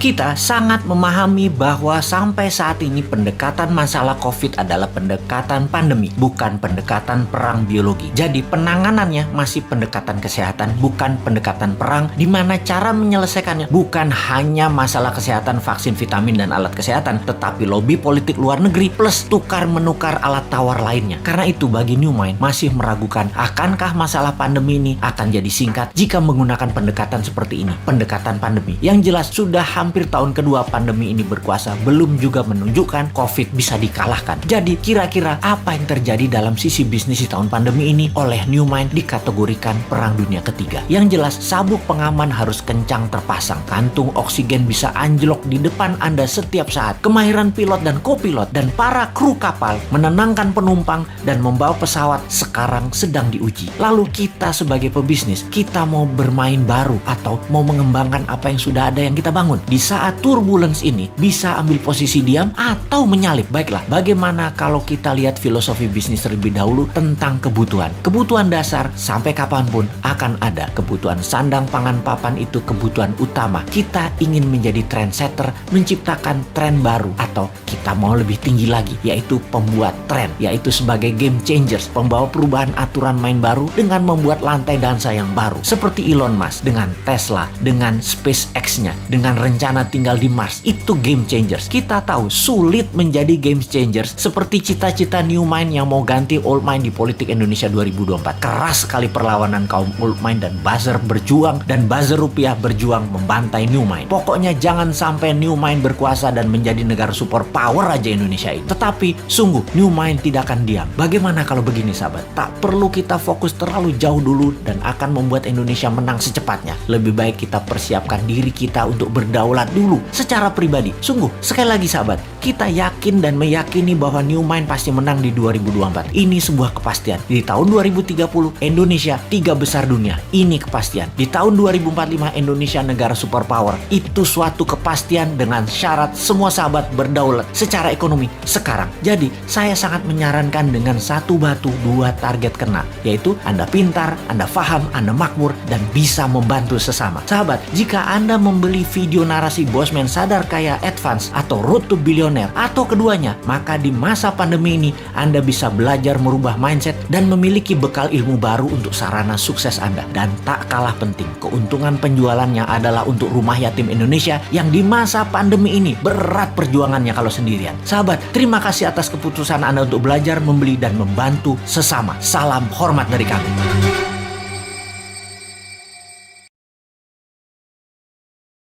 Kita sangat memahami bahwa sampai saat ini pendekatan masalah COVID adalah pendekatan pandemi, bukan pendekatan perang biologi. Jadi penanganannya masih pendekatan kesehatan, bukan pendekatan perang, di mana cara menyelesaikannya bukan hanya masalah kesehatan, vaksin, vitamin, dan alat kesehatan, tetapi lobby politik luar negeri plus tukar-menukar alat tawar lainnya. Karena itu bagi New Mind masih meragukan akankah masalah pandemi ini akan jadi singkat jika menggunakan pendekatan seperti ini, pendekatan pandemi. Yang jelas sudah hampir tahun kedua pandemi ini berkuasa, belum juga menunjukkan COVID bisa dikalahkan. Jadi kira-kira apa yang terjadi dalam sisi bisnis di tahun pandemi ini oleh New Mind dikategorikan perang dunia ketiga. Yang jelas sabuk pengaman harus kencang terpasang, kantung oksigen bisa anjlok di depan Anda setiap saat, kemahiran pilot dan kopilot dan para kru kapal menenangkan penumpang dan membawa pesawat sekarang sedang diuji. Lalu kita sebagai pebisnis, kita mau bermain baru atau mau mengembangkan apa yang sudah ada yang kita bangun? Di saat turbulence ini bisa ambil posisi diam atau menyalip. Baiklah, bagaimana kalau kita lihat filosofi bisnis terlebih dahulu tentang kebutuhan. Kebutuhan dasar sampai kapanpun akan ada. Kebutuhan sandang, pangan, papan itu kebutuhan utama. Kita ingin menjadi trendsetter, menciptakan tren baru, atau kita mau lebih tinggi lagi, yaitu pembuat tren, yaitu sebagai game changers, pembawa perubahan aturan main baru dengan membuat lantai dansa yang baru. Seperti Elon Musk dengan Tesla, dengan SpaceX-nya, dengan rencana tinggal di Mars. Itu game changers. Kita tahu sulit menjadi game changers seperti cita-cita New Mind yang mau ganti Old Mind di politik Indonesia 2024. Keras sekali perlawanan kaum Old Mind dan buzzer berjuang, dan buzzer rupiah berjuang membantai New Mind. Pokoknya jangan sampai New Mind berkuasa dan menjadi negara super power aja Indonesia ini. Tetapi sungguh New Mind tidak akan diam. Bagaimana kalau begini sahabat? Tak perlu kita fokus terlalu jauh dulu dan akan membuat Indonesia menang secepatnya. Lebih baik kita persiapkan diri kita untuk berdaulat dulu secara pribadi. Sungguh, sekali lagi sahabat, kita yakin dan meyakini bahwa New Mind pasti menang di 2024. Ini sebuah kepastian. Di tahun 2030 Indonesia 3 besar dunia. Ini kepastian. Di tahun 2045 Indonesia negara superpower. Itu suatu kepastian dengan syarat semua sahabat berdaulat secara ekonomi sekarang. Jadi, saya sangat menyarankan dengan satu batu dua target kena, yaitu Anda pintar, Anda paham, Anda makmur, dan bisa membantu sesama. Sahabat, jika Anda membeli video narasi Bosman Sadar Kaya Advance atau Road to Billionaire atau keduanya, maka di masa pandemi ini Anda bisa belajar merubah mindset dan memiliki bekal ilmu baru untuk sarana sukses Anda. Dan tak kalah penting, keuntungan penjualannya adalah untuk rumah yatim Indonesia yang di masa pandemi ini berat perjuangannya kalau sendirian. Sahabat, terima kasih atas keputusan Anda untuk belajar, membeli, dan membantu sesama. Salam hormat dari kami.